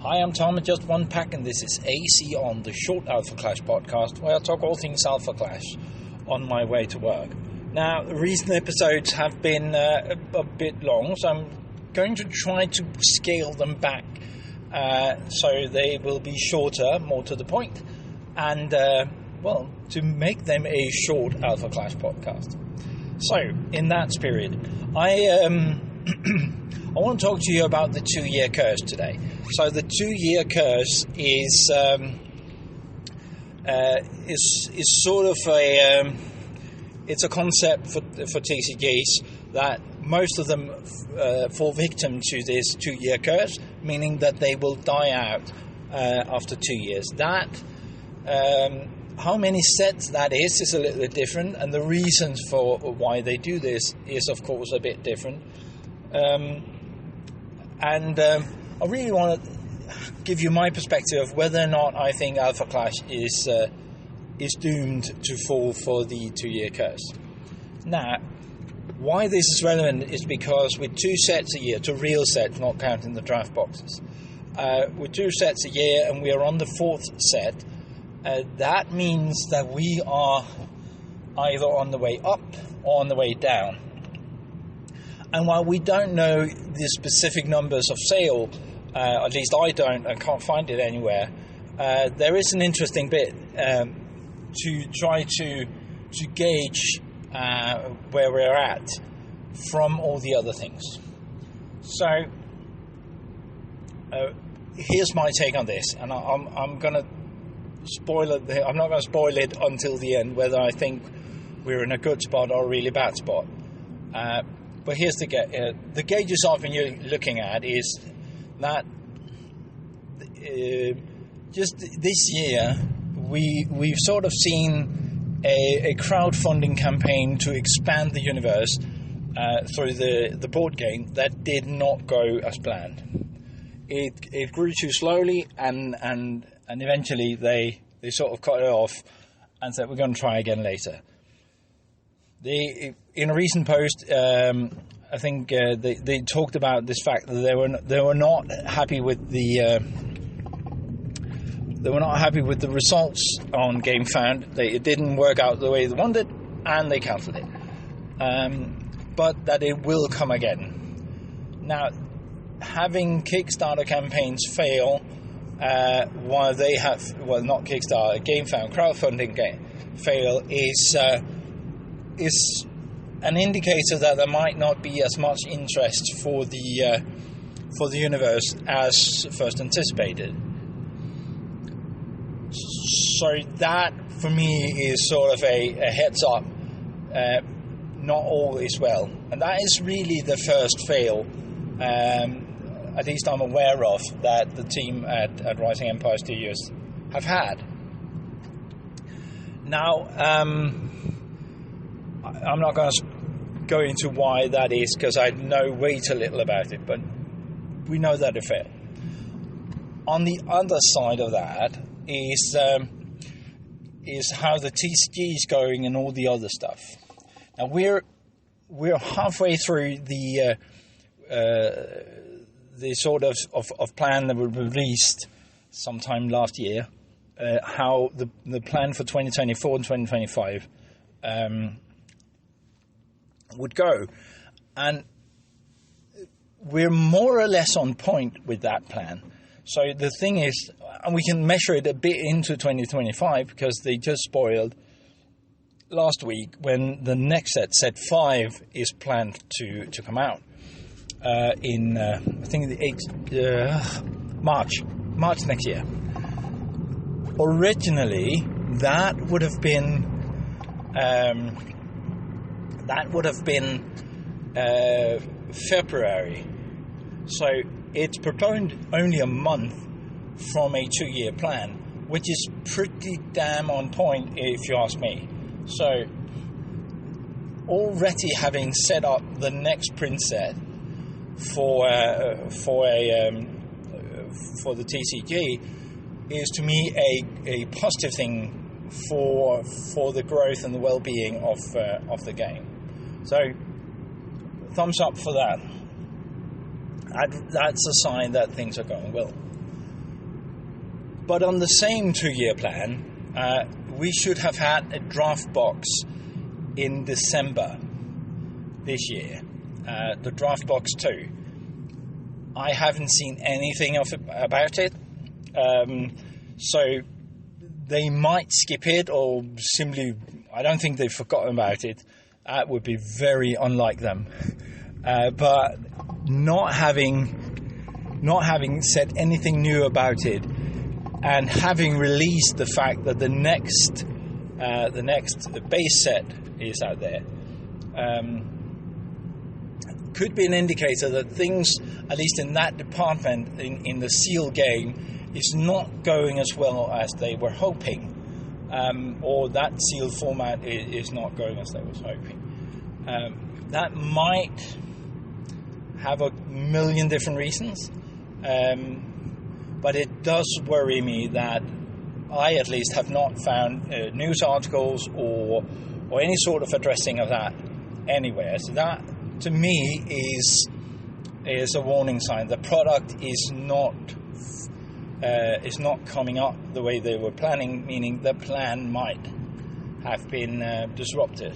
Hi, I'm Tom at Just One Pack, and this is AC on the Short Alpha Clash podcast, where I talk all things Alpha Clash on my way to work. Now, the recent episodes have been a bit long, so I'm going to try to scale them back so they will be shorter, more to the point, and, to make them a short Alpha Clash podcast. So, in that spirit, I want to talk to you about the 2-year curse today. So the 2-year curse is sort of it's a concept for TCGs that most of them fall victim to this 2-year curse, meaning that they will die out after 2 years. That how many sets that is a little bit different, and the reasons for why they do this is of course a bit different. I really want to give you my perspective of whether or not I think Alpha Clash is doomed to fall for the 2-year curse. Now, why this is relevant is because with 2 sets a year, 2 real sets, not counting the draft boxes, with 2 sets a year and we are on the 4th set, that means that we are either on the way up or on the way down. And while we don't know the specific numbers of sale, at least I don't, I can't find it anywhere, there is an interesting bit to try to gauge where we're at from all the other things. So here's my take on this, and I'm going to spoil it. I'm not going to spoil it until the end, whether I think we're in a good spot or a really bad spot. But here's the gauges I've been looking at is that just this year we've sort of seen a crowdfunding campaign to expand the universe through the board game that did not go as planned. It grew too slowly, and eventually they sort of cut it off and said we're going to try again later. In a recent post, I think they talked about this fact that they were not happy with the results on GameFound. It didn't work out the way they wanted, and they cancelled it. But that it will come again. Now, having Kickstarter campaigns fail, while they have not Kickstarter, GameFound crowdfunding fail is an indicator that there might not be as much interest for the universe as first anticipated. So that for me is sort of a heads up. Not all is well, and that is really the first fail, at least I'm aware of, that the team at Rising Empire Studios have had. Now, I'm not going to go into why that is, because I know way too little about it, but we know that it failed. On the other side of that is how the TCG is going and all the other stuff. Now we're halfway through the sort of plan that was released sometime last year. How the plan for 2024 and 2025 would go, and we're more or less on point with that plan. So the thing is, and we can measure it a bit into 2025 because they just spoiled last week when the next set 5 is planned to come out in I think the 8th March next year. Originally that would have been February. So it's proposed only a month from a 2-year plan, which is pretty damn on point if you ask me. So already having set up the next print set for the TCG is to me a positive thing for the growth and the well-being of the game. So thumbs up for that. That's a sign that things are going well. But on the same 2-year plan, we should have had a draft box in December this year, the draft box 2. I haven't seen anything about it, so they might skip it or simply, I don't think they've forgotten about it. That would be very unlike them. But not having said anything new about it, and having released the fact that the next base set is out there, could be an indicator that things, at least in that department, in the Seal game, is not going as well as they were hoping, or that Seal format is not going as they was hoping. That might have a million different reasons, but it does worry me that I at least have not found news articles or any sort of addressing of that anywhere. So that, to me, is a warning sign. The product is not coming up the way they were planning, meaning the plan might have been disrupted.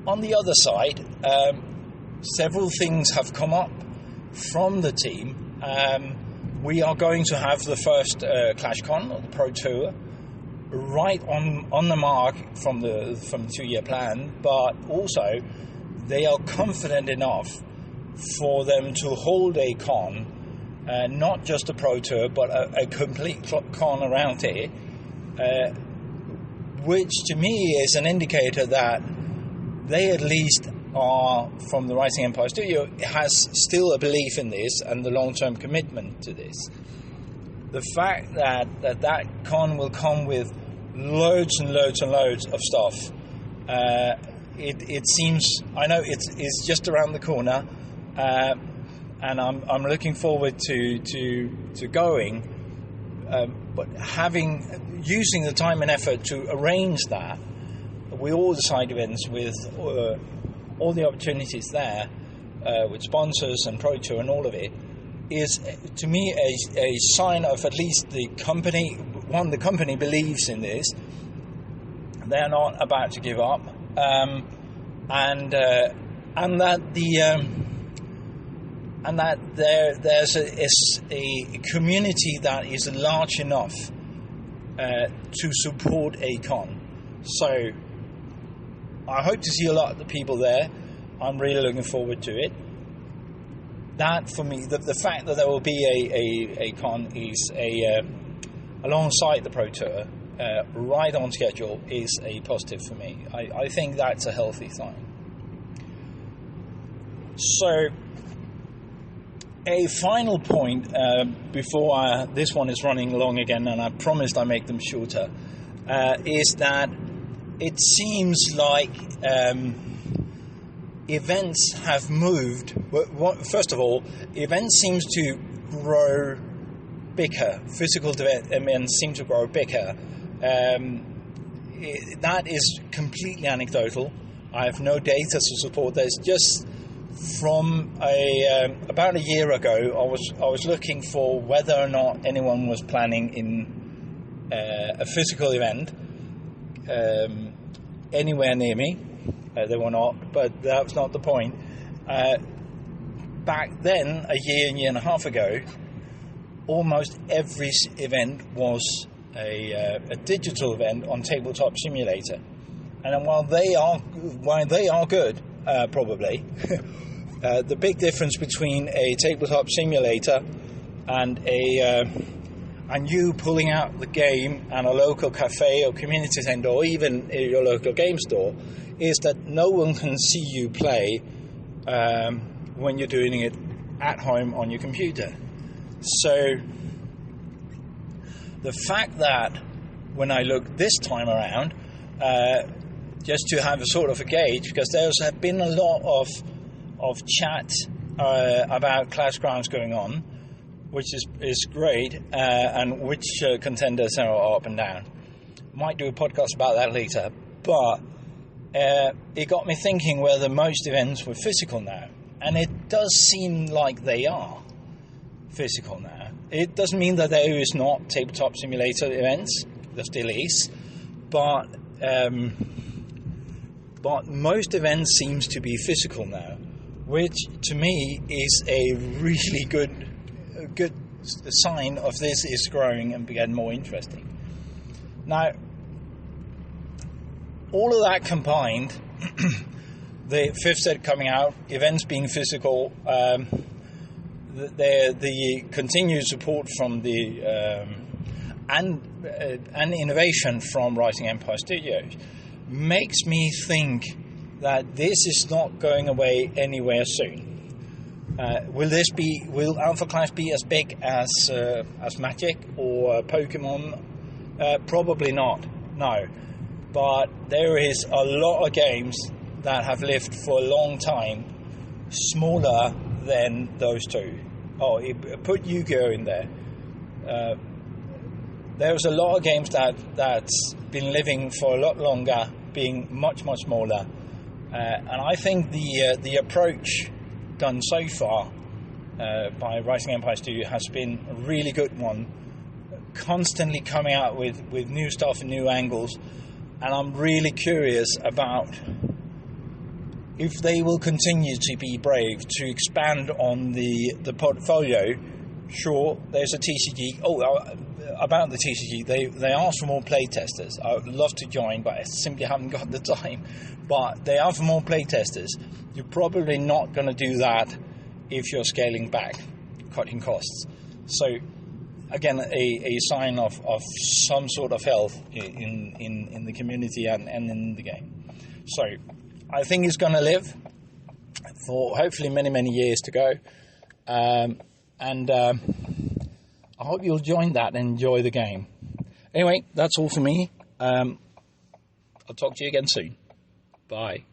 On the other side, several things have come up from the team. We are going to have the first ClashCon, or the Pro Tour, right on the mark from the 2-year plan, but also they are confident enough for them to hold a con, not just a Pro Tour, but a complete con around it, which to me is an indicator that they at least are, from the Rising Empire Studio, has still a belief in this and the long-term commitment to this. The fact that con will come with loads and loads and loads of stuff, it seems, I know it's just around the corner, and I'm looking forward to going, but using the time and effort to arrange that with all the side events, with all the opportunities there, with sponsors and Pro Tour and all of it, is to me a sign of at least the company. One, the company believes in this; they're not about to give up, and that there's a community that is large enough to support a con. So I hope to see a lot of the people there. I'm really looking forward to it. That, for me, the fact that there will be a con is alongside the Pro Tour, right on schedule, is a positive for me. I think that's a healthy sign. So, a final point before this one is running long again, and I promised I make them shorter, is that it seems like events have moved. First of all, events seems to grow bigger. Physical events seem to grow bigger. That is completely anecdotal. I have no data to support this. Just from about a year ago, I was looking for whether or not anyone was planning in a physical event anywhere near me. They were not, but that was not the point. Back then, a year and a half ago, almost every event was a digital event on Tabletop Simulator. And while they are good, probably, the big difference between a Tabletop Simulator and you pulling out the game and a local cafe or community centre or even your local game store is that no one can see you play when you're doing it at home on your computer. So the fact that when I look this time around, just to have a sort of a gauge, because there's been a lot of chat about Clash Grounds going on, which is great, and which contenders are up and down. Might do a podcast about that later, but it got me thinking whether most events were physical now, and it does seem like they are. physical now. It doesn't mean that there is not tabletop simulator events. There still is, but most events seems to be physical now, which to me is a really good sign of this is growing and getting more interesting. Now, all of that combined, the fifth set coming out, events being physical, the continued support from the and innovation from Rising Empire Studios makes me think that this is not going away anywhere soon. Will Alpha Clash be as big as Magic or Pokemon? Probably not. No, but there is a lot of games that have lived for a long time, smaller than those two. Put Yu-Gi-Oh in there. There's a lot of games that's been living for a lot longer, being much smaller, and I think the approach done so far by Rising Empire Studio has been a really good one, constantly coming out with new stuff and new angles, and I'm really curious about if they will continue to be brave to expand on the portfolio. Sure, there's a TCG. About the TCG, they asked for more playtesters. I would love to join, but I simply haven't got the time. But they are for more playtesters. You're probably not going to do that if you're scaling back, cutting costs. So, again, a sign of some sort of health in the community and in the game. So, I think it's going to live for hopefully many years to go. I hope you'll join that and enjoy the game. Anyway, that's all for me. I'll talk to you again soon. Bye.